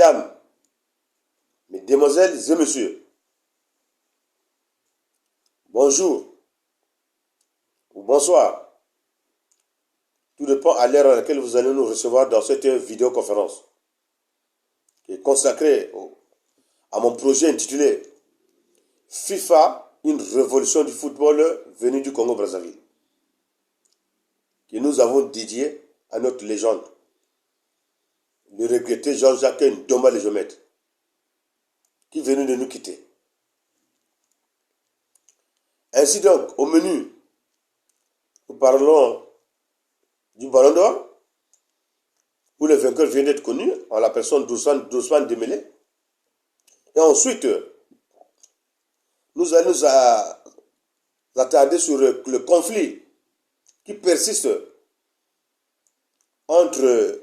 mesdames, mesdemoiselles et messieurs, bonjour ou bonsoir. Tout dépend à l'heure à laquelle vous allez nous recevoir dans cette vidéoconférence qui est consacrée à mon projet intitulé FIFA, une révolution du football venue du Congo-Brazzaville, que nous avons dédié à notre légende, le regretté Jean-Jacques Ndomba le Géomètre, qui venait de nous quitter. Ainsi donc, au menu, nous parlons du Ballon d'Or, où le vainqueur vient d'être connu en la personne d'Ousmane Dembélé. Et ensuite, nous allons nous attarder sur le conflit qui persiste entre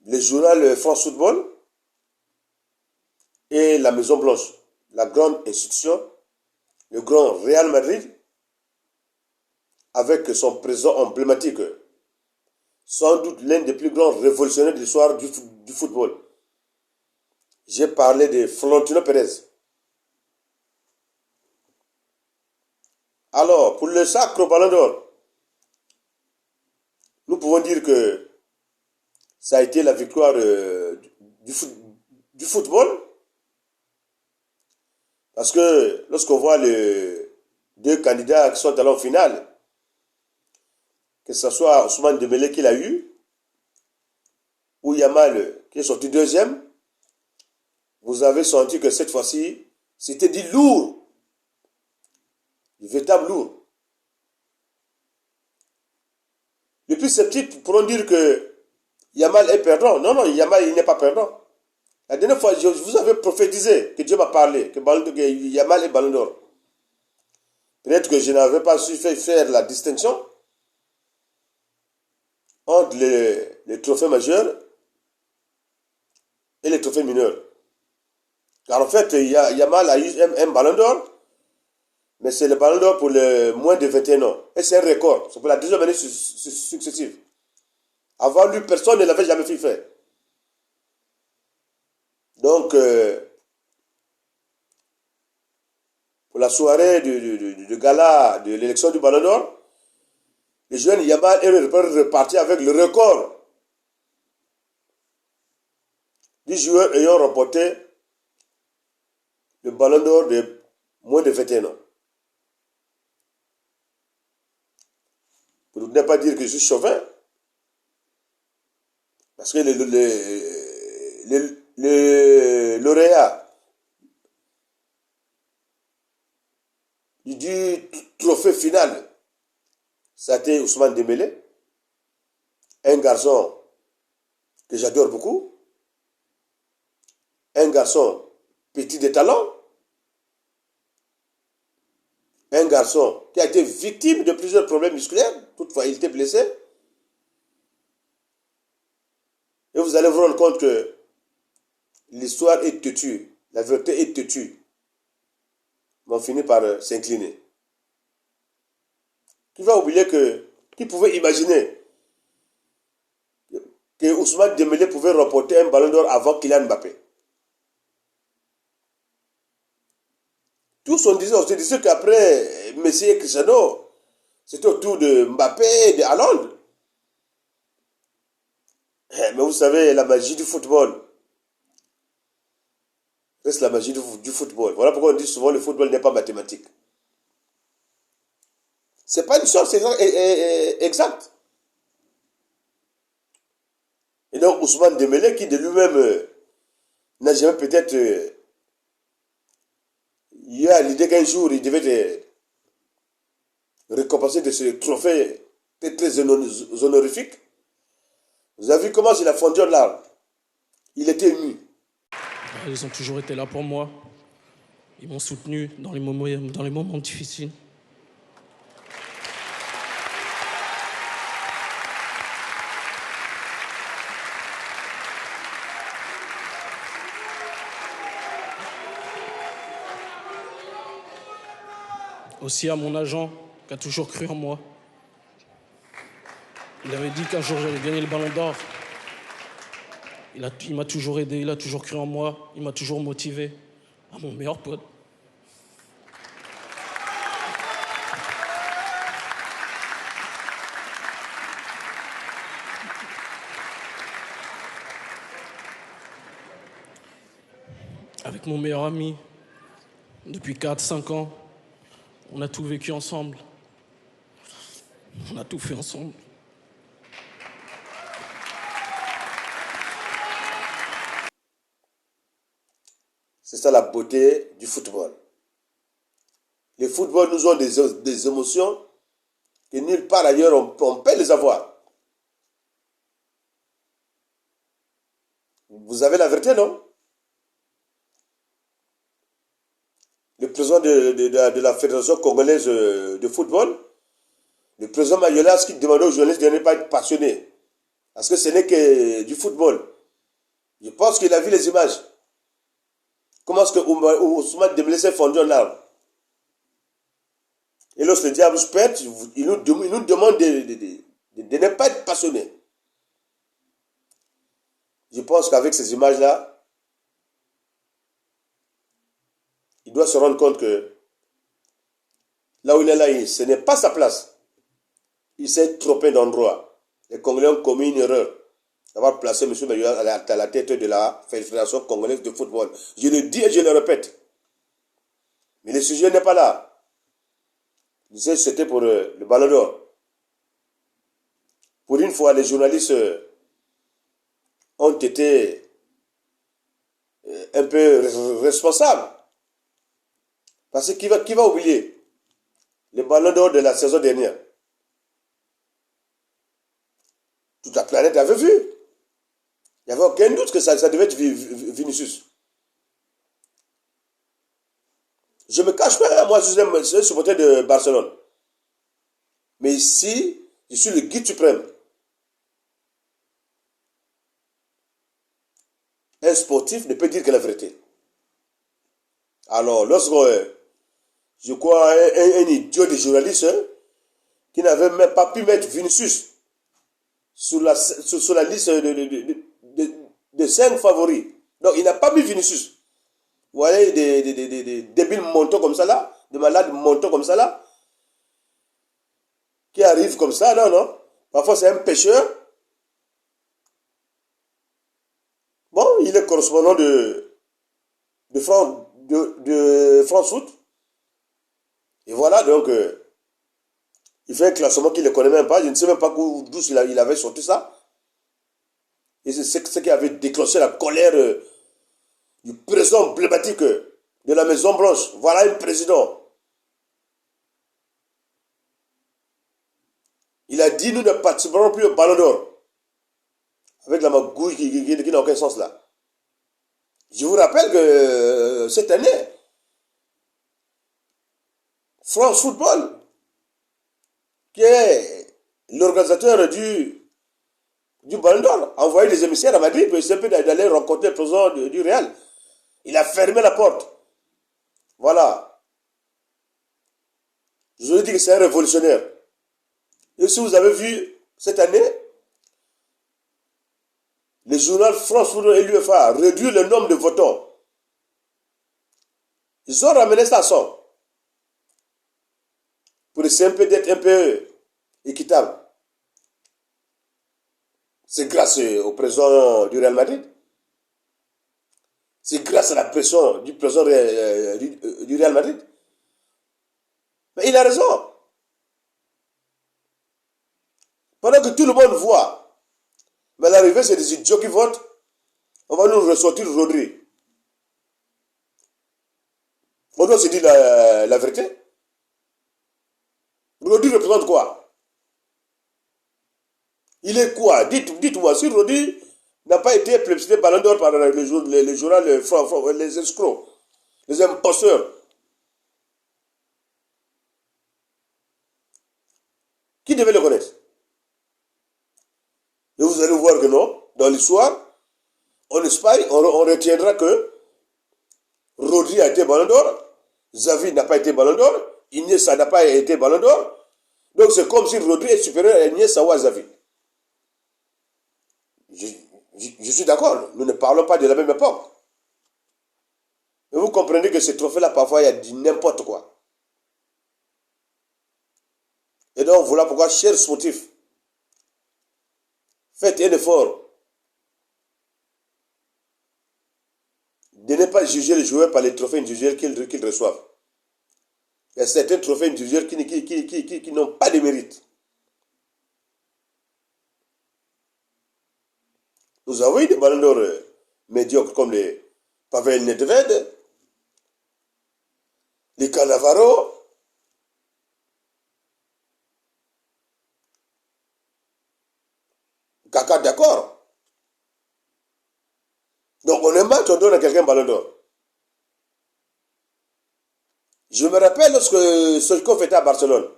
le journal France Football et la Maison Blanche, la grande institution, le grand Real Madrid, avec son président emblématique, sans doute l'un des plus grands révolutionnaires de l'histoire du football. J'ai parlé de Florentino Pérez. Alors, pour le sacre Ballon d'Or, nous pouvons dire que ça a été la victoire du football. Parce que lorsqu'on voit les deux candidats qui sont allés en finale, que ce soit Ousmane Dembélé qui l'a eu, ou Yamal qui est sorti deuxième, vous avez senti que cette fois-ci, c'était du lourd, du véritable lourd. Les plus sceptiques pourront dire que Yamal est perdant. Non, non, Yamal il n'est pas perdant. La dernière fois, je vous avais prophétisé que Dieu m'a parlé, que Yamal est Ballon d'Or. Peut-être que je n'avais pas su faire la distinction entre les trophées majeurs et les trophées mineurs. Car en fait, Yamal a eu un Ballon d'Or, mais c'est le Ballon d'Or pour le moins de 21 ans. Et c'est un record. C'est pour la deuxième année successive. Avant lui, personne ne l'avait jamais fait. Donc, pour la soirée du gala de l'élection du Ballon d'Or, le jeune Yamal est reparti avec le record du joueur ayant remporté le Ballon d'Or de moins de 21 ans. Pour ne pas dire que je suis chauvin, parce que le lauréat du trophée final, ça a été Ousmane Dembélé, un garçon que j'adore beaucoup, un garçon petit de talent, un garçon qui a été victime de plusieurs problèmes musculaires, toutefois il était blessé. Et vous allez vous rendre compte que l'histoire est têtue, la vérité est têtue. Mais on finit par s'incliner. Qui va oublier qui pouvait imaginer que Ousmane Dembélé pouvait remporter un Ballon d'Or avant Kylian Mbappé? Tous on disait qu'après Messi et Cristiano, c'était au tour de Mbappé et de Haaland. Mais vous savez, la magie du football reste la magie du football. Voilà pourquoi on dit souvent que le football n'est pas mathématique. Ce n'est pas une science exacte. Et donc Ousmane Dembélé, qui de lui-même n'a jamais peut-être eu l'idée qu'un jour il devait être récompensé de ce trophée très honorifique. Vous avez vu comment il a fondu en larmes. Il était ému. Ils ont toujours été là pour moi. Ils m'ont soutenu dans les moments difficiles. Aussi à mon agent qui a toujours cru en moi. Il avait dit qu'un jour j'allais gagner le Ballon d'Or. Il m'a toujours aidé, il a toujours cru en moi, il m'a toujours motivé. À mon meilleur pote. Avec mon meilleur ami, depuis 4-5 ans, on a tout vécu ensemble. On a tout fait ensemble. C'est ça la beauté du football. Le football nous ont des émotions que nulle part ailleurs on peut les avoir. Vous avez la vérité, non? Le président de la Fédération congolaise de football, le président Mayolas qui demandait aux journalistes de ne pas être passionnés. Parce que ce n'est que du football. Je pense qu'il a vu les images. Comment est-ce que Ousmane Dembélé s'est fondu en larmes? Et lorsque le diable se pète, il nous demande de ne pas être passionné. Je pense qu'avec ces images-là, il doit se rendre compte que là où il est là, ce n'est pas sa place. Il s'est trompé d'endroit. Les Congolais ont commis une erreur d'avoir placé M. Mayolas à la tête de la Fédération congolaise de football. Je le dis et je le répète. Mais le sujet n'est pas là. Je disais que c'était pour le Ballon d'Or. Pour une fois, les journalistes ont été un peu responsables. Parce que qui va oublier le Ballon d'Or de la saison dernière? Toute la planète avait vu. Il n'y avait aucun doute que ça devait être Vinicius. Je ne me cache pas, moi je suis un supporter de Barcelone. Mais ici, je suis le guide suprême. Un sportif ne peut dire que la vérité. Alors, lorsque je crois un idiot de journaliste qui n'avait même pas pu mettre Vinicius sur la liste de 5 favoris. Donc, il n'a pas mis Vinicius. Vous voyez des débiles montants comme ça là, des malades montants comme ça là, qui arrivent comme ça, non. Parfois, c'est un pêcheur. Bon, il est correspondant de France Foot. Et voilà, donc, il fait un classement qu'il ne connaît même pas. Je ne sais même pas d'où il avait sorti ça. Et c'est ce qui avait déclenché la colère du président emblématique de la Maison Blanche. Voilà un président. Il a dit, nous ne participerons plus au Ballon d'Or. Avec la magouille qui n'a aucun sens là. Je vous rappelle que cette année, France Football, qui est l'organisateur du Ballon d'Or, a envoyé des émissaires à Madrid pour essayer d'aller rencontrer le président du Real. Il a fermé la porte. Voilà. Je vous ai dit que c'est un révolutionnaire. Et si vous avez vu cette année, le journal France Football et l'UEFA a réduit le nombre de votants. Ils ont ramené ça à 100. Pour essayer d'être un peu équitable. C'est grâce au président du Real Madrid. C'est grâce à la pression du président du Real Madrid. Mais il a raison. Pendant que tout le monde voit, mais à l'arrivée, c'est des idiots qui votent, on va nous ressortir Rodri. On doit se dire la vérité. Rodri représente quoi? Il est quoi? Dites-moi, si Rodri n'a pas été plébiscité Ballon d'Or par les journaux, les escrocs, les imposteurs, qui devait le connaître? Et vous allez voir que non, dans l'histoire, en Espagne, on retiendra que Rodri a été Ballon d'Or, Xavi n'a pas été Ballon d'Or, Iniesta n'a pas été Ballon d'Or. Donc c'est comme si Rodri est supérieur à Iniesta ou à Xavi. Je Je suis d'accord, nous ne parlons pas de la même époque. Mais vous comprenez que ce trophée-là, parfois, il y a du n'importe quoi. Et donc, voilà pourquoi, chers sportifs, faites un effort de ne pas juger les joueurs par les trophées individuels qu'ils reçoivent. Il y a certains trophées individuels qui n'ont pas de mérite. Nous avons eu des ballons d'or médiocres comme les Pavel Nedved, les Cannavaro. Kaka, d'accord. Donc on est mal, on donne à quelqu'un un ballon d'or. Je me rappelle lorsque Stoïchkov était à Barcelone.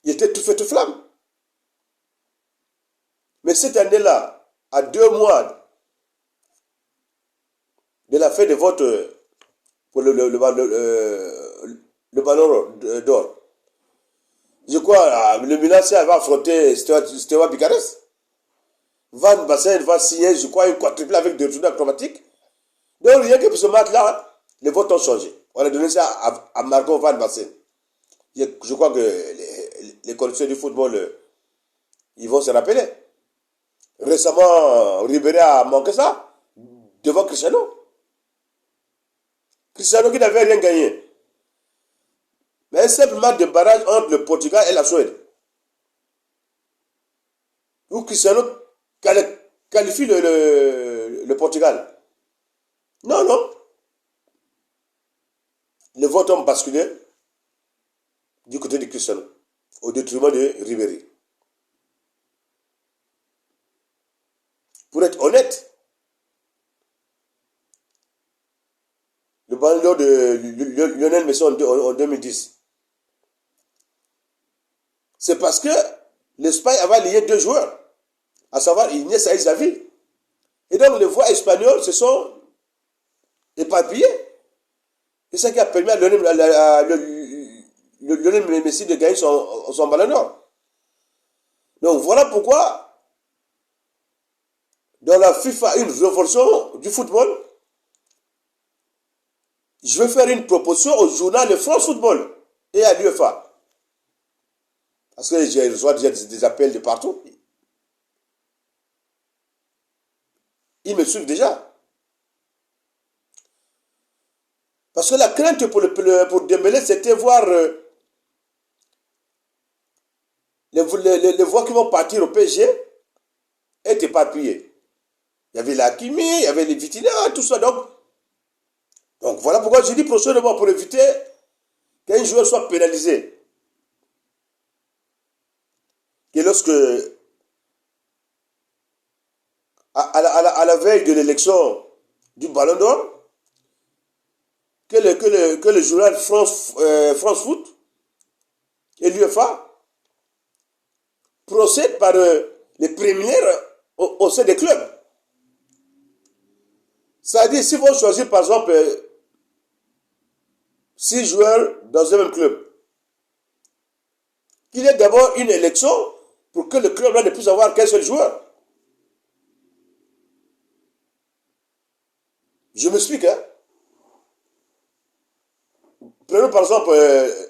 Il était tout fait tout flamme. Mais cette année-là, à 2 mois de la fin de vote pour le ballon d'or, je crois le Milan va affronter Steaua Bucarest. Van Basten va signer, je crois, une quadruple avec des retours acrobatiques. Donc rien que pour ce match-là, les votes ont changé. On a donné ça à Margot Van Basten. Je crois que les connaisseurs du football, ils vont se rappeler. Récemment, Ribéry a manqué ça devant Cristiano. Cristiano qui n'avait rien gagné. Mais un simple match de barrage entre le Portugal et la Suède. Où Cristiano qualifie le Portugal. Non, non. Les votes ont basculé du côté de Cristiano, au détriment de Ribéry. Pour être honnête, le ballon d'or de Lionel Messi en 2010, c'est parce que l'Espagne avait lié 2 joueurs, à savoir Iniesta et Xavi. Et donc les voix espagnoles se sont éparpillées. C'est ça qui a permis à Lionel Messi de gagner son ballon d'or. Donc voilà pourquoi, dans la FIFA, une révolution du football, je vais faire une proposition au journal de France Football et à l'UEFA. Parce que je reçois déjà des appels de partout. Ils me suivent déjà. Parce que la crainte pour Dembélé, c'était voir les voix qui vont partir au PSG être éparpillées. Il y avait l'Hakimi, il y avait les Vitinha, tout ça. Donc voilà pourquoi je dis prochainement pour éviter qu'un joueur soit pénalisé. Que lorsque, à la veille de l'élection du Ballon d'Or, que le journal France Foot et l'UEFA procèdent par les préliminaires au sein des clubs. C'est-à-dire, si vous choisissez par exemple 6 joueurs dans un même club, qu'il y ait d'abord une élection pour que le club-là ne puisse avoir qu'un seul joueur. Je m'explique, hein. Prenons par exemple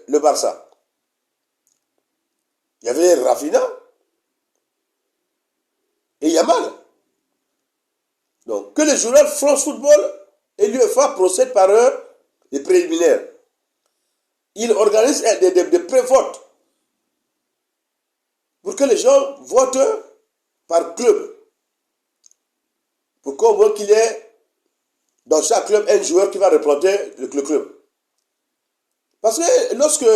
le Barça. Il y avait Rafinha et Yamal. Donc, que les journal France Football et l'UEFA procèdent par les préliminaires. Ils organisent des pré-votes pour que les gens votent par club. Pour qu'on voit qu'il y ait dans chaque club un joueur qui va représenter le club. Parce que lorsque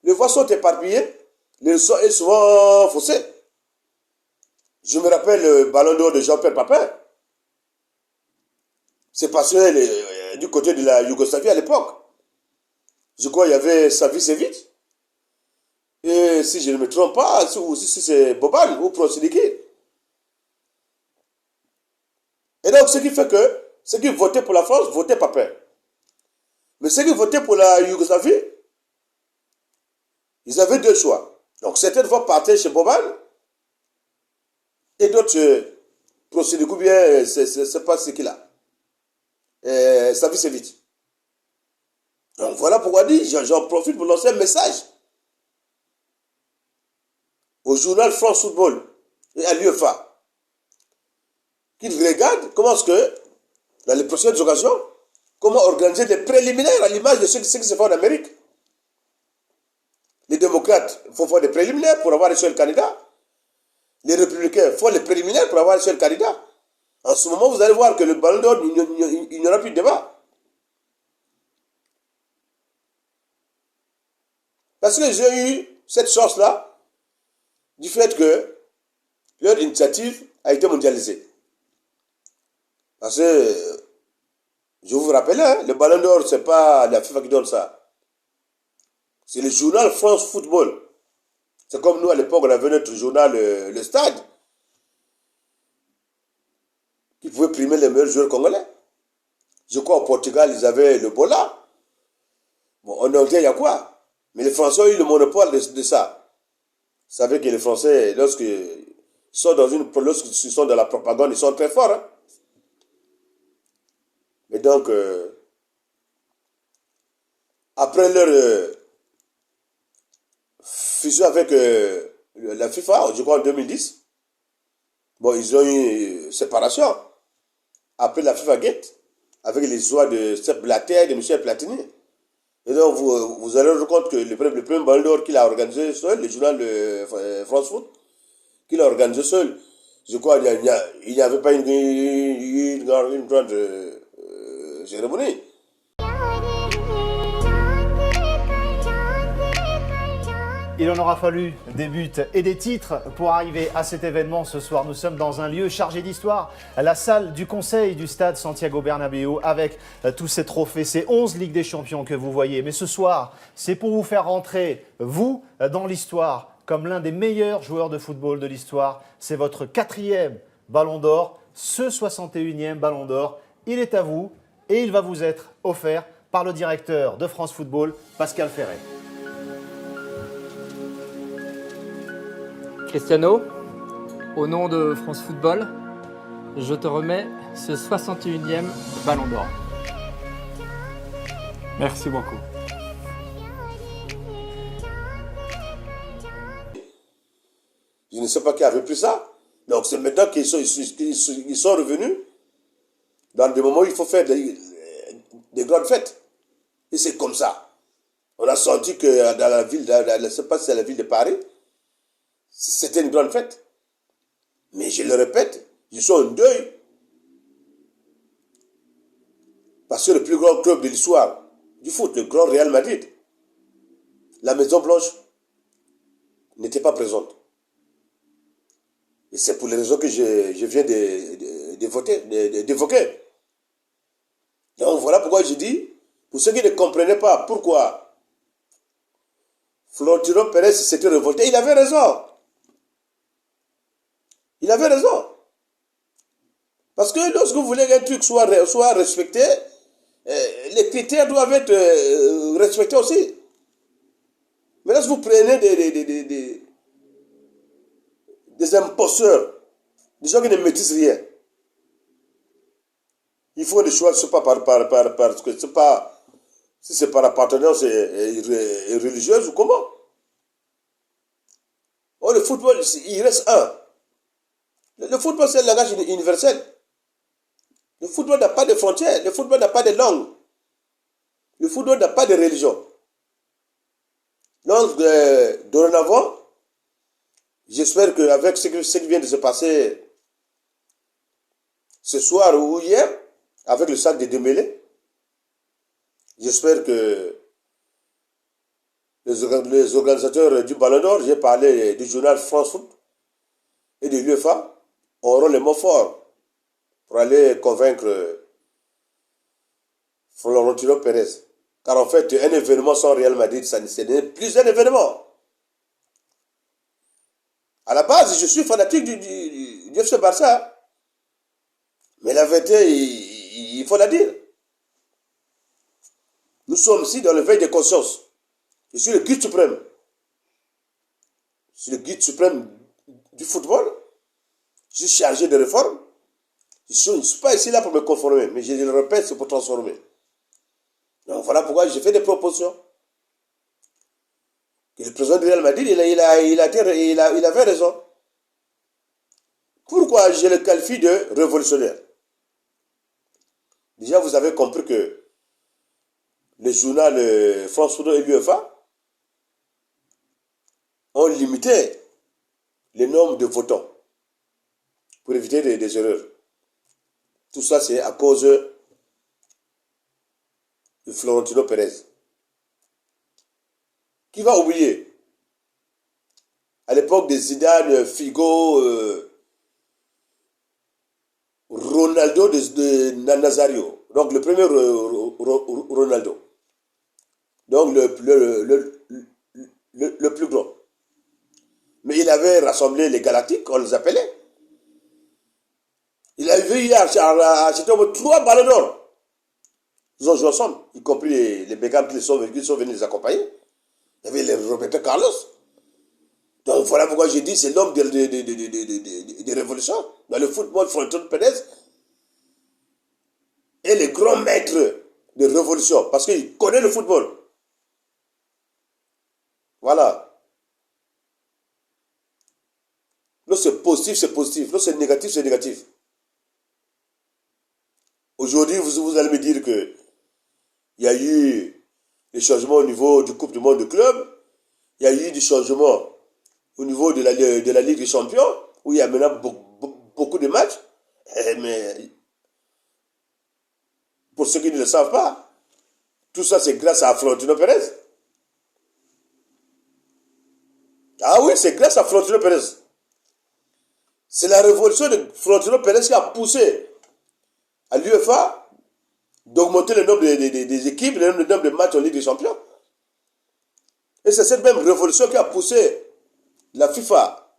les voix sont éparpillées, les sons sont souvent faussés. Je me rappelle le ballon d'or de Jean-Pierre Papin. C'est parce que du côté de la Yougoslavie à l'époque, je crois qu'il y avait Savicevic. Et si je ne me trompe pas, si c'est Boban ou Prosiliki. Et donc, ce qui fait que ceux qui votaient pour la France votaient Papin. Mais ceux qui votaient pour la Yougoslavie, ils avaient 2 choix. Donc, certaines fois partaient chez Boban et d'autres procédés, ou bien c'est pas ce qu'il a. Ça vit, c'est vite. Donc voilà pourquoi j'en profite pour lancer un message au journal France Football et à l'UEFA, qu'ils regardent comment est-ce que, dans les prochaines occasions, comment organiser des préliminaires à l'image de ce qui se fait en Amérique. Les démocrates font faire des préliminaires pour avoir un seul candidat. Les républicains font les préliminaires pour avoir un seul candidat. En ce moment, vous allez voir que le ballon d'or, il n'y aura plus de débat. Parce que j'ai eu cette chance-là du fait que leur initiative a été mondialisée. Parce que, je vous rappelle, hein, le ballon d'or, ce n'est pas la FIFA qui donne ça. C'est le journal France Football. C'est comme nous, à l'époque, on avait notre journal Le Stade, qui pouvait primer les meilleurs joueurs congolais. Je crois au Portugal, ils avaient le Bola. Bon, en Angleterre, il y a quoi? Mais les Français ont eu le monopole de ça. Vous savez que les Français, lorsqu'ils sont dans la propagande, ils sont très forts. Hein? Et donc, après leur fusion avec la FIFA, je crois en 2010, bon, ils ont eu séparation. Après la FIFA Gate, avec les histoires de Sepp Blatter et de Michel Platini. Et donc, vous allez rendre compte que le premier ballon d'or qu'il a organisé seul, le journal de France Foot, qu'il a organisé seul, je crois qu'il n'y avait pas une grande cérémonie. Il en aura fallu des buts et des titres pour arriver à cet événement ce soir. Nous sommes dans un lieu chargé d'histoire, la salle du conseil du stade Santiago Bernabéu, avec tous ces trophées, ces 11 Ligues des Champions que vous voyez. Mais ce soir, c'est pour vous faire rentrer, vous, dans l'histoire, comme l'un des meilleurs joueurs de football de l'histoire. C'est votre 4e Ballon d'Or, ce 61e Ballon d'Or. Il est à vous et il va vous être offert par le directeur de France Football, Pascal Ferret. Cristiano, au nom de France Football, je te remets ce 61e Ballon d'Or. Merci beaucoup. Je ne sais pas qui avait pris ça. Donc c'est maintenant qu'ils sont revenus dans des moments où il faut faire des grandes fêtes. Et c'est comme ça. On a senti que dans la ville, je ne sais pas si c'est la ville de Paris, c'était une grande fête. Mais je le répète, je suis en deuil. Parce que le plus grand club de l'histoire du foot, le grand Real Madrid, la Maison Blanche, n'était pas présente. Et c'est pour les raisons que je viens d'évoquer. Donc voilà pourquoi je dis, pour ceux qui ne comprenaient pas pourquoi Florentino Pérez s'était révolté, il avait raison. Il avait raison. Parce que lorsque vous voulez qu'un truc soit respecté, les critères doivent être respectés aussi. Mais lorsque vous prenez des imposteurs, des gens qui ne maîtrisent rien, il faut des choix, c'est pas parce que c'est pas, si c'est par appartenance religieuse ou comment. Oh, le football, il reste un. Le football, c'est un langage universel. Le football n'a pas de frontières. Le football n'a pas de langue. Le football n'a pas de religion. Donc, dorénavant, j'espère qu'avec ce qui vient de se passer ce soir ou hier, avec le sac de Dembélé, j'espère que les organisateurs du Ballon d'Or, j'ai parlé du journal France Foot et de l'UEFA, auront les mots forts pour aller convaincre Florentino Pérez. Car en fait, un événement sans Real Madrid, ça n'est plus un événement. À la base, je suis fanatique du FC Barça. Mais la vérité, il faut la dire. Nous sommes ici dans le veille de conscience. Je suis le guide suprême. Je suis le guide suprême du football. Je suis chargé de réformes. Je ne suis pas ici là pour me conformer, mais je le répète, c'est pour transformer. Donc voilà pourquoi j'ai fait des propositions. Et le président du Real Madrid, il avait raison. Pourquoi je le qualifie de révolutionnaire? Déjà, vous avez compris que le journal France Football et l'UEFA ont limité le nombre de votants pour éviter des erreurs. Tout ça, c'est à cause de Florentino Pérez. Qui va oublier? À l'époque de Zidane, Figo, Ronaldo de Nazario. Donc le premier Ronaldo. Donc le plus grand. Mais il avait rassemblé les Galactiques, on les appelait. Il avait eu à 3 ballons d'or. Ils ont joué ensemble, y compris les Beckham qui sont venus les accompagner. Il y avait les Roberto Carlos. Donc voilà pourquoi j'ai dit c'est l'homme des révolutions. Dans le football, Florentino Pérez est le grand maître de révolution parce qu'il connaît le football. Voilà. Lorsque c'est positif, c'est positif. Lorsque c'est négatif, c'est négatif. Aujourd'hui, vous allez me dire que il y a eu des changements au niveau du Coupe du Monde de club. Il y a eu des changements au niveau de la Ligue des Champions, où il y a maintenant beaucoup de matchs. Mais pour ceux qui ne le savent pas, tout ça c'est grâce à Florentino Pérez. Ah oui, c'est grâce à Florentino Pérez. C'est la révolution de Florentino Pérez qui a poussé à l'UEFA d'augmenter le nombre des équipes, le nombre de matchs en Ligue des Champions. Et c'est cette même révolution qui a poussé la FIFA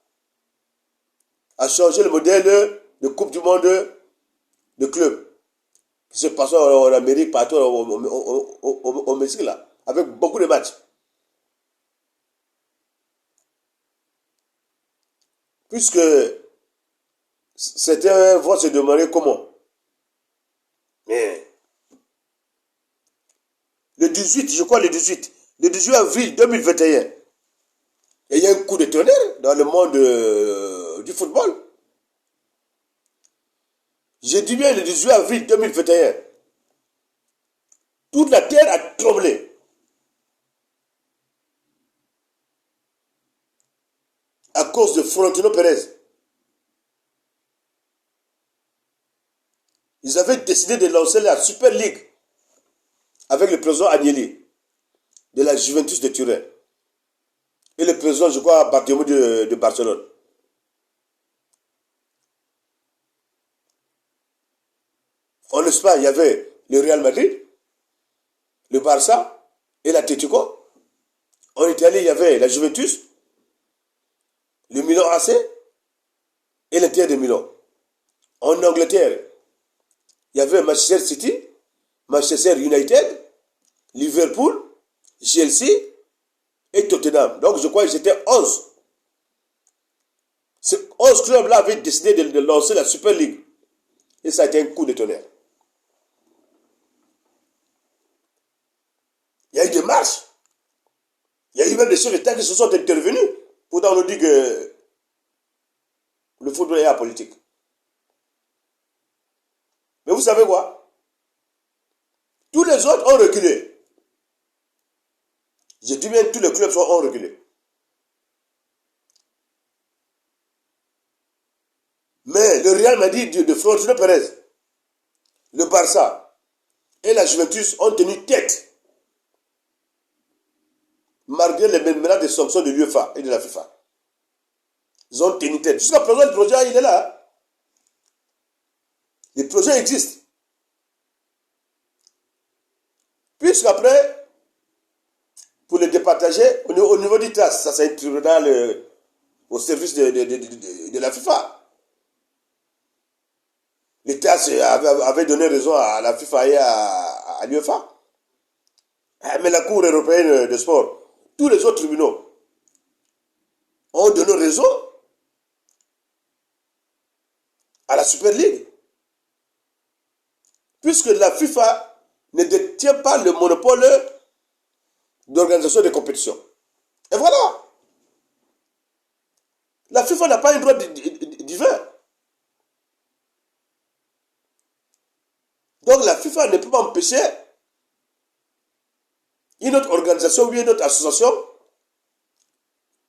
à changer le modèle de Coupe du Monde de club. Qui se passe en Amérique, partout au Mexique, là, avec beaucoup de matchs. Puisque certains vont se demander comment. Mais le 18, je crois le 18 avril 2021, il y a un coup de tonnerre dans le monde du football. Je dis bien le 18 avril 2021. Toute la terre a tremblé. À cause de Florentino Pérez. Ils avaient décidé de lancer la Super League avec le président Agnelli de la Juventus de Turin et le président, je crois, Bartomeu de Barcelone. En Espagne, il y avait le Real Madrid, le Barça et l'Atlético. En Italie, il y avait la Juventus, le Milan AC et l'Inter de Milan. En Angleterre, il y avait Manchester City, Manchester United, Liverpool, Chelsea et Tottenham. Donc je crois que c'était 11. Ces 11 clubs-là avaient décidé de lancer la Super League. Et ça a été un coup de tonnerre. Il y a eu des marches. Il y a eu même des chefs d'État qui se sont intervenus. Pourtant, on nous dit que le football est apolitique. Mais vous savez quoi? Tous les autres ont reculé. Je dis bien, tous les clubs ont reculé. Mais le Real Madrid de Florentino Pérez, le Barça et la Juventus ont tenu tête. Malgré les menaces de sanctions de l'UEFA et de la FIFA. Ils ont tenu tête. Jusqu'à présent, le projet, il est là. Le projet existe. Puisqu'après, pour le départager, au niveau du TAS, ça c'est un tribunal au service de la FIFA. Le TAS avait donné raison à la FIFA et à l'UEFA. Mais la Cour européenne de sport, tous les autres tribunaux ont donné raison à la Super League. Puisque la FIFA ne détient pas le monopole d'organisation des compétitions. Et voilà. La FIFA n'a pas un droit divin. Donc la FIFA ne peut pas empêcher une autre organisation ou une autre association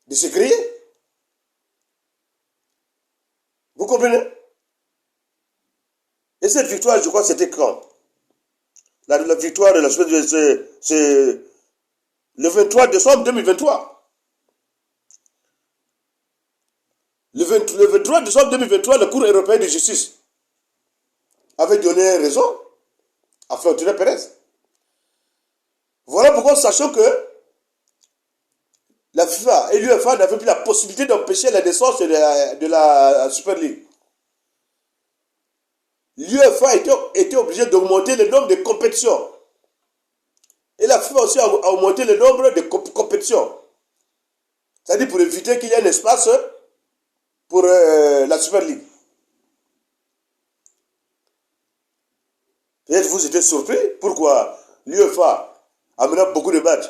de se créer. Vous comprenez? Et cette victoire, je crois, c'était quand? La victoire de la Suède, c'est le 23 décembre 2023. Le 23 décembre 2023, le Cour européen de justice avait donné raison à Florentino Pérez. Voilà pourquoi, sachant que la FIFA et l'UEFA n'avaient plus la possibilité d'empêcher la naissance de la Super League. L'UEFA était obligée d'augmenter le nombre de compétitions. Et la FIFA aussi a augmenté le nombre de compétitions. C'est-à-dire pour éviter qu'il y ait un espace pour la Super League. Peut-être vous êtes surpris pourquoi l'UEFA a maintenant beaucoup de matchs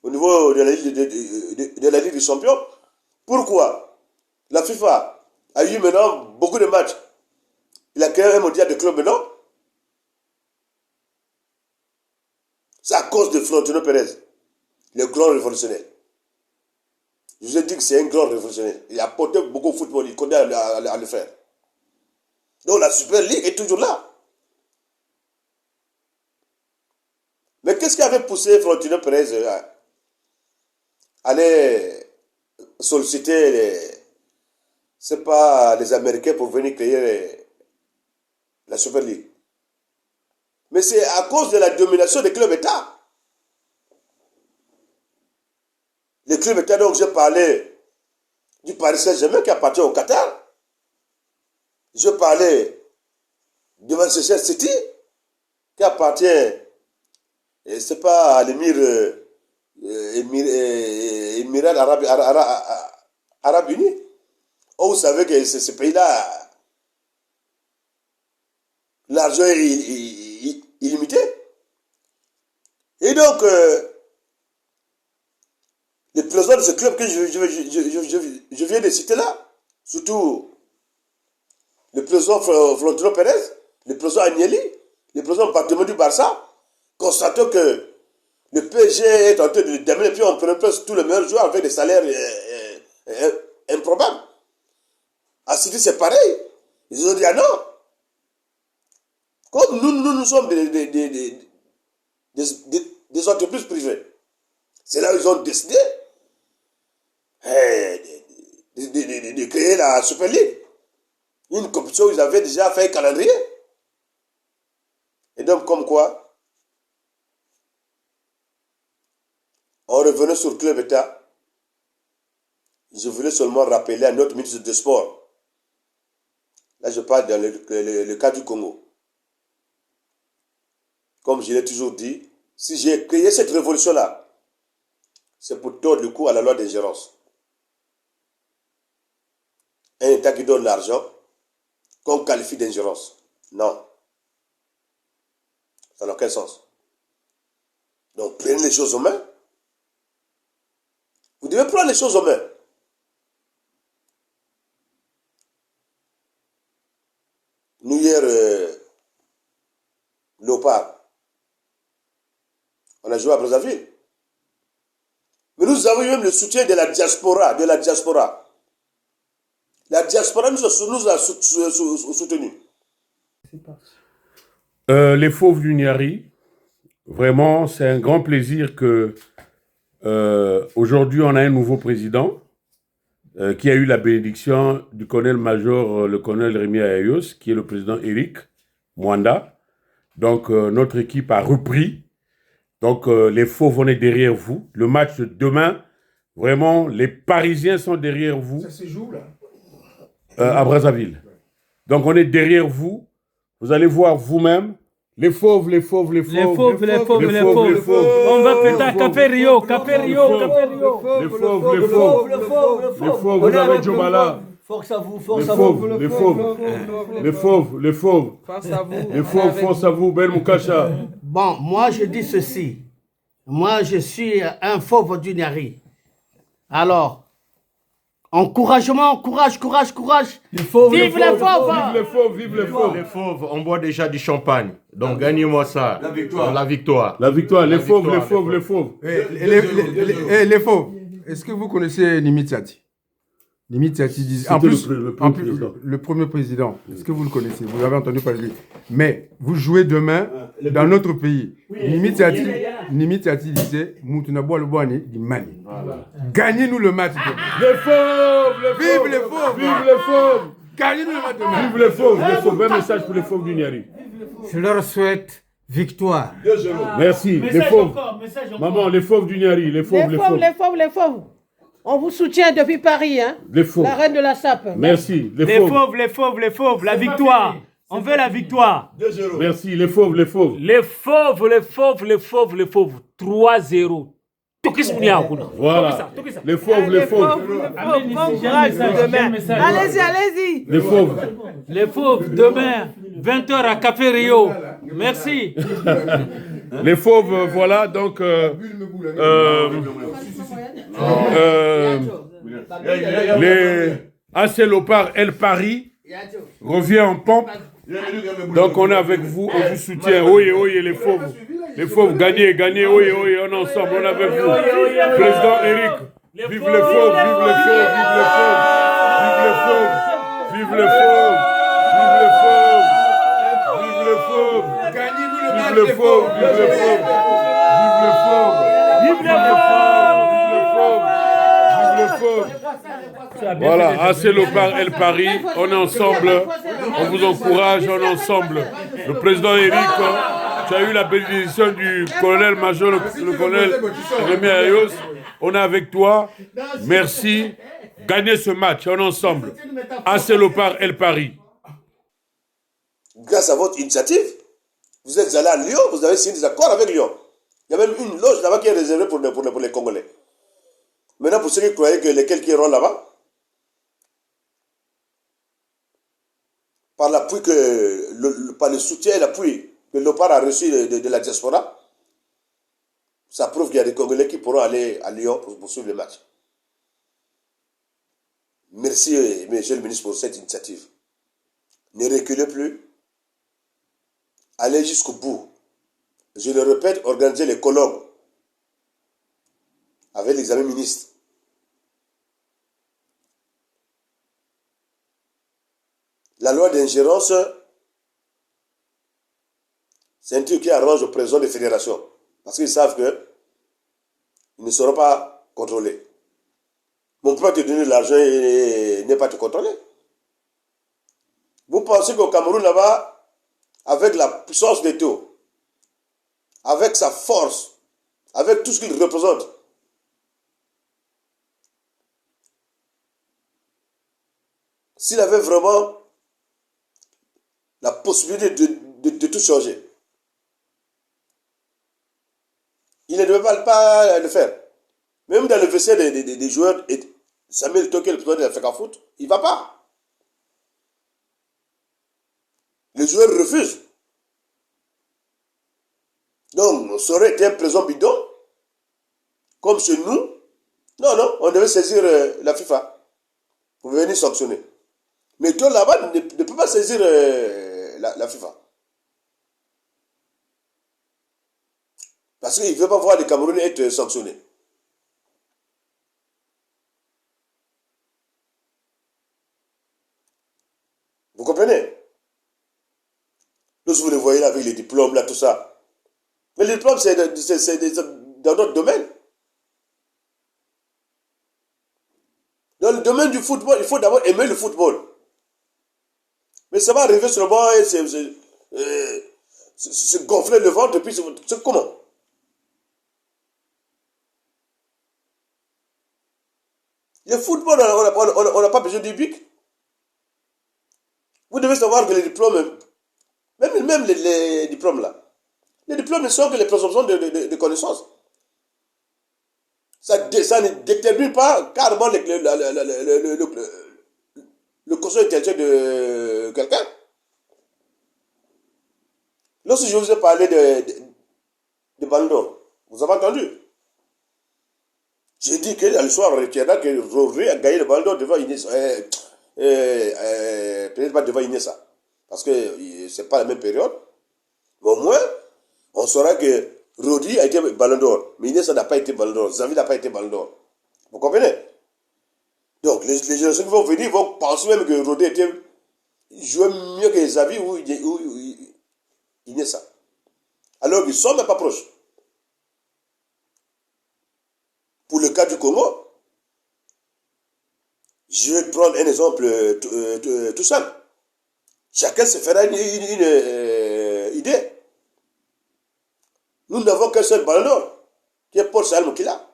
au niveau de la Ligue des Champions. Pourquoi la FIFA a eu maintenant beaucoup de matchs. Il a créé un mondial de clubs maintenant. C'est à cause de Florentino Pérez, le grand révolutionnaire. Je vous ai dit que c'est un grand révolutionnaire. Il a apporté beaucoup au football, il connaît à le faire. Donc la Super League est toujours là. Mais qu'est-ce qui avait poussé Florentino Pérez à aller solliciter les Américains pour venir créer la Super League? Mais c'est à cause de la domination des clubs États. Les clubs États, donc j'ai parlé du Paris Saint-Germain qui appartient au Qatar. Je parlais de Manchester City qui appartient, c'est pas à l'Émirat Arabes Unis. Oh, vous savez que ce pays-là, l'argent est illimité. Et donc, les présidents de ce club que je viens de citer là, surtout le président Florentino Pérez, le président Agnelli, le président Bartomeu du Barça, constatant que le PSG est en train de démarrer, et puis on prend presque tous les meilleurs joueurs avec des salaires improbables. À City, c'est pareil. Ils ont dit, ah non. Comme nous sommes des entreprises privées, c'est là où ils ont décidé de créer la Super League. Une compétition où ils avaient déjà fait un calendrier. Et donc, comme quoi, on revenait sur le club État. Je voulais seulement rappeler à notre ministre des Sports. Là, je parle dans le cas du Congo. Comme je l'ai toujours dit, si j'ai créé cette révolution-là, c'est pour tordre le cou à la loi d'ingérence. Un État qui donne l'argent, qu'on qualifie d'ingérence. Non. Ça n'a aucun sens. Donc, prenez les choses aux mains. Vous devez prendre les choses aux mains. Nous, hier, Léopard, on a joué à Brazzaville. Mais nous avons eu même le soutien de la diaspora. La diaspora nous a soutenus. Les Fauves du Niari, vraiment, c'est un grand plaisir que aujourd'hui on a un nouveau président qui a eu la bénédiction du colonel-major, le colonel Rémi Ayos, qui est le président Eric Mwanda. Donc notre équipe a repris. Donc les Fauves, on est derrière vous. Le match de demain, vraiment, les Parisiens sont derrière vous. Ça se joue là à Brazzaville. Donc on est derrière vous. Vous allez voir vous-même. Les Fauves. On va péter Café Rio. Les Fauves. Vous avez Djobala. Force à vous, Les force à vous. fauves, les fauves, les fauves, les fauves. Face à vous. Les fauves, force à vous, Ben Moukasha. Bon, moi je dis ceci. Moi je suis un fauve du Niari. Alors, encouragement, courage. Les fauves, Vive les fauves! Vive les fauves, vive les fauves. Les fauves, on boit déjà du champagne. Donc gagnez-moi ça. La victoire. La victoire, les fauves, les fauves, les fauves. Les faux, est-ce que vous connaissez Nimitsati? Nimitsati dit. En plus, le premier président, est-ce que vous le connaissez? Vous avez entendu parler de lui. Mais vous jouez demain dans notre pays. Nimitsati disait Moutunabo Alboani dit Mani. Gagnez-nous le match demain. Les fauves, les fauves. Vive les fauves! Vive les fauves. Gagnez-nous le match demain. Vive les fauves, les fauves. Un message pour les fauves du Niari. Je leur souhaite victoire. Merci, les fauves. Maman, les fauves du Niari, les fauves, les fauves. Les fauves. On vous soutient depuis Paris, hein. Les fauves. La reine de la sape. Merci, les Les fauves. fauves, les fauves, les fauves, la victoire. On veut la victoire. Merci, les fauves, les fauves. Les fauves, les fauves, les fauves, les fauves. 3-0. Voilà. Les fauves, les fauves. Allez-y. Les fauves. Les fauves, demain, 20h à Café Rio. Merci. Les fauves, voilà, donc... les AC Lopar El Paris revient en pompe. Donc on est avec vous, on vous soutient. Oui, les fauves. Les fauves, gagnez, oui, on est ensemble, on est avec vous. Président Eric, vive les fauves, vive les fauves, vive les fauves, vive les fauves, vive les fauves, vive les fauves, vive les fauves, vive les fauves, vive les fauves, vive les fauves, vive les fauves. Voilà, AC Lopar El Paris, on est ensemble, on vous encourage, on est ensemble. Le président Eric, tu as eu la bénédiction du colonel-major, le colonel Rémi Ayos, on est avec toi, merci, gagnez ce match, on est ensemble. AC Lopar El Paris. Grâce à votre initiative, vous êtes allé à Lyon, vous avez signé des accords avec Lyon. Il y a même une loge là-bas qui est réservée pour les Congolais. Maintenant, pour ceux qui croyaient que lesquels qui iront là-bas, par l'appui par le soutien et l'appui que l'OPAR a reçu de la diaspora, ça prouve qu'il y a des Congolais qui pourront aller à Lyon pour suivre le match. Merci, monsieur le ministre, pour cette initiative. Ne reculez plus. Allez jusqu'au bout. Je le répète, organisez les colloques avec les amis ministres. La loi d'ingérence, c'est un truc qui arrange au président des fédérations. Parce qu'ils savent qu'ils ne seront pas contrôlés. Mon peut te donner de l'argent et ne pas te contrôler. Vous pensez qu'au Cameroun, là-bas, avec la puissance des taux, avec sa force, avec tout ce qu'il représente, s'il avait vraiment la possibilité de tout changer, il ne devait pas le faire. Même dans le vestiaire des joueurs, Samuel Toké, le président de l'Afrique Foot, il ne va pas. Les joueurs refusent. Donc, ça aurait été un président bidon, comme chez nous. Non, on devait saisir la FIFA pour venir sanctionner. Mais toi là-bas ne peut pas saisir la FIFA. Parce qu'il ne veut pas voir les Camerounais être sanctionnés. Vous comprenez? Lorsque vous le voyez là avec les diplômes, là, tout ça. Mais les diplômes, c'est dans notre domaine. Dans le domaine du football, il faut d'abord aimer le football. Mais ça va arriver sur le banc et se gonfler le ventre, et puis c'est comment? Le football, on n'a pas besoin du bic. Vous devez savoir que les diplômes, même les diplômes là, les diplômes ne sont que les présomptions de connaissances. Ça ne détermine pas carrément le quotient intellectuel de quelqu'un. Lorsque je vous ai parlé de Ballon d'Or, vous avez entendu? J'ai dit que l'histoire retiendra que Rodri a gagné le Ballon d'Or devant Inès. Peut-être pas devant Inessa, parce que c'est pas la même période. Mais au moins, on saura que Rodri a été Ballon d'Or, mais Inessa n'a pas été Ballon d'Or, Xavi n'a pas été Ballon d'Or. Vous comprenez? Donc, les générations qui vont venir vont penser même que Rodri était joué mieux que Xavi ou Inessa. Alors qu'ils ne sont même pas proches. Pour le cas du Congo, je vais prendre un exemple tout simple. Chacun se fera une idée. Nous n'avons qu'un seul Ballon d'Or, qui est Paul Sayal Moukila.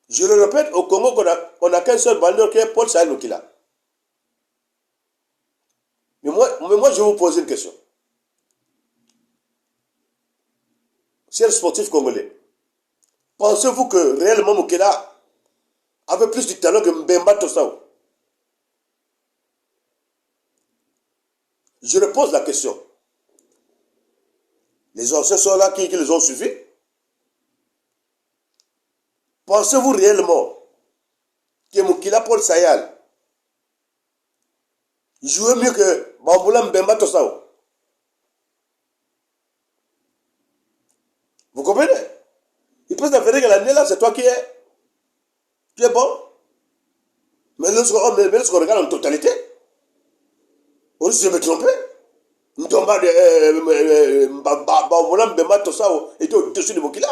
Je le répète, au Congo, on n'a qu'un seul Ballon d'Or, qui est Paul Sayal Moukila. Mais moi, je vais vous poser une question. Chers sportifs congolais, pensez-vous que réellement Moukila avait plus de talent que Mbemba Tossao? Je repose la question. Les anciens sont là qui les ont suivis. Pensez-vous réellement que Moukila Paul Sayal jouait mieux que Bamboula Mbemba Tossao? Vous comprenez? Il peut s'avérer que l'année là, c'est toi qui es bon. Mais lorsqu'on regarde en totalité, on se me tromper. Ndomba de Bamboula Mbemba Tossao était au-dessus de Moukila.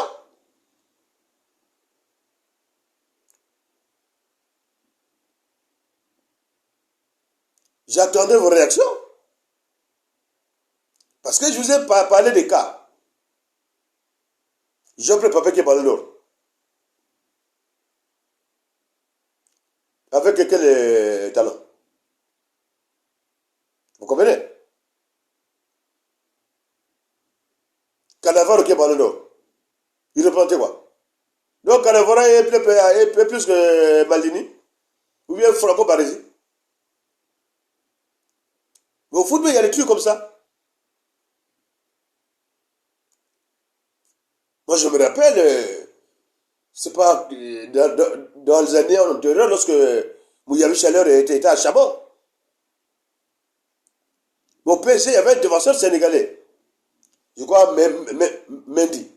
J'attendais vos réactions. Parce que je vous ai parlé des cas. J'ai pris papa qui est Ballon d'Or. Avec quel talent? Vous comprenez? Cannavaro qui est Ballon d'Or. Il représentait quoi? Donc Cannavaro est plus que Maldini. Ou bien Franco Baresi. Mais au football, il y a des trucs comme ça. Moi, je me rappelle, c'est pas dans les années antérieures, lorsque Mouyavi Chaleur était à Chabon. Au PSG, il y avait un défenseur sénégalais. Je crois Mendy.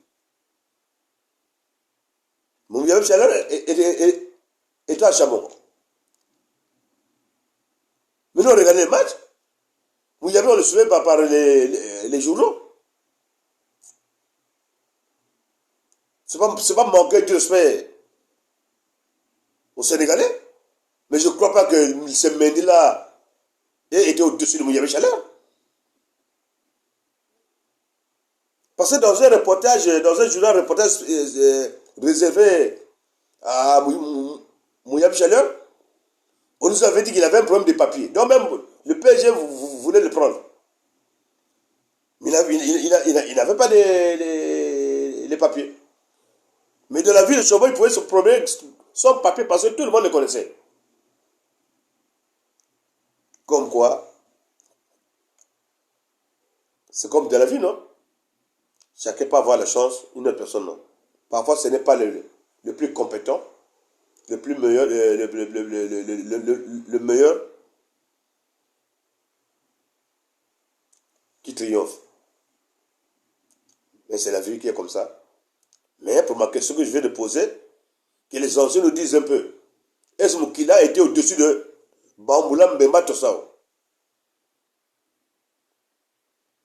Mouyavi Chaleur était à Chabon. Mais nous, on regardait les matchs. Mouyavi, on le suivait par les journaux. C'est pas manquer de respect aux Sénégalais. Mais je ne crois pas que ce Mendy-là ait été au-dessus de Mouyavi Chaleur. Parce que dans un journal reportage réservé à Mouyavi Chaleur, on nous avait dit qu'il avait un problème de papier. Donc même le PSG voulait le prendre. Mais il n'avait pas les papiers. Mais dans la ville de Chobon, il pouvait se promener sans papier parce que tout le monde le connaissait. Comme quoi, c'est comme dans la vie, non? Chacun peut avoir la chance, une autre personne, non. Parfois, ce n'est pas le plus compétent, le plus meilleur, le meilleur qui triomphe. Mais c'est la vie qui est comme ça. Mais pour ma question que je viens de poser, que les anciens nous disent un peu, est-ce que Moukila était au-dessus de Bamboula Mbemba Tossao?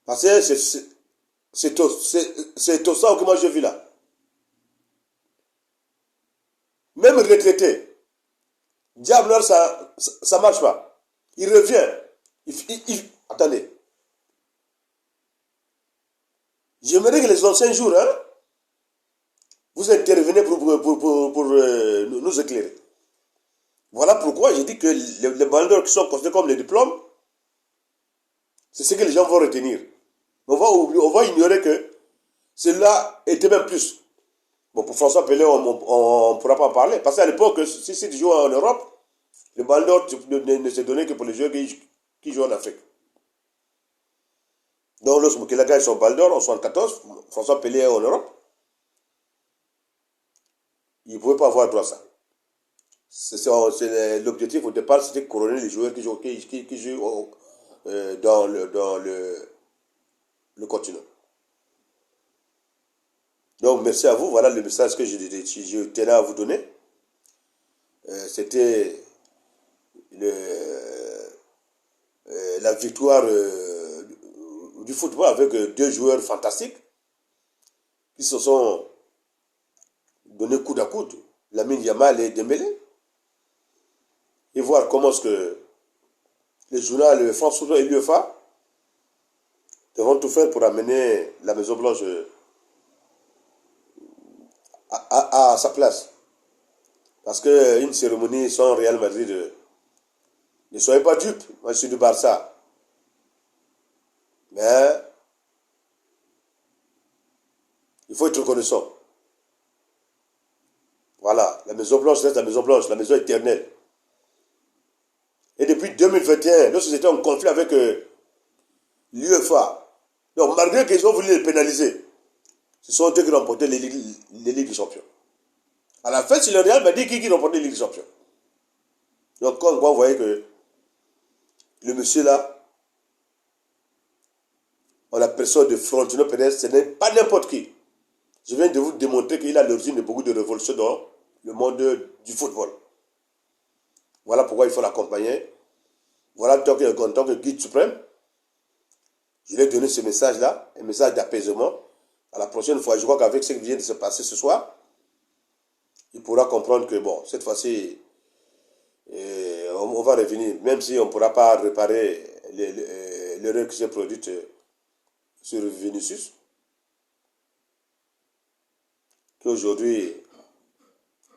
Parce que c'est Tossao que moi j'ai vu là. Même retraité, Diable, ça ne marche pas. Il revient. Attendez. J'aimerais que les anciens jours, hein, vous intervenez pour nous éclairer. Voilà pourquoi j'ai dit que les ballons d'or qui sont considérés comme les diplômes, c'est ce que les gens vont retenir. On va ignorer que cela était même plus. Bon, pour François Pelé, on ne pourra pas en parler. Parce qu'à l'époque, si tu joues en Europe, le ballon d'or ne se donnait que pour les joueurs qui jouent en Afrique. Donc, lorsque Mukela gagne son ballon d'or en 1974, François Pelé est en Europe. Il ne pouvait pas avoir droit à ça. L'objectif au départ, c'était de couronner les joueurs qui jouent dans le continent. Donc, merci à vous. Voilà le message que je tenais à vous donner. C'était la victoire du football avec deux joueurs fantastiques qui se sont donnés coude à coude, Lamine Yamal et Dembélé, et voir comment est-ce que les journaux France Football et l'UEFA devront tout faire pour amener la Maison Blanche à sa place. Parce qu'une cérémonie sans Real Madrid, ne soyez pas dupes. Moi, je suis du Barça. Mais il faut être reconnaissant. Voilà, la Maison Blanche reste la Maison Blanche, la maison éternelle. Et depuis 2021, lorsqu'ils étaient en conflit avec l'UEFA, donc malgré qu'ils ont voulu les pénaliser, ce sont eux qui ont remporté les Ligues des Champions. À la fin, c'est le Real Madrid qui remporte les Ligues des Champions. Donc, quand vous voyez que le monsieur là, en la personne de Florentino Pérez, ce n'est pas n'importe qui. Je viens de vous démontrer qu'il a l'origine de beaucoup de révolutions dans le monde du football. Voilà pourquoi il faut l'accompagner. Voilà, en tant que guide suprême, je lui ai donné ce message-là, un message d'apaisement. À la prochaine fois, je crois qu'avec ce qui vient de se passer ce soir, il pourra comprendre que, bon, cette fois-ci, on va revenir, même si on ne pourra pas réparer l'erreur qui s'est produite sur Vinicius, qui aujourd'hui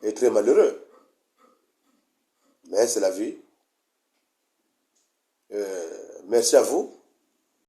est très malheureux. Mais c'est la vie. Merci à vous.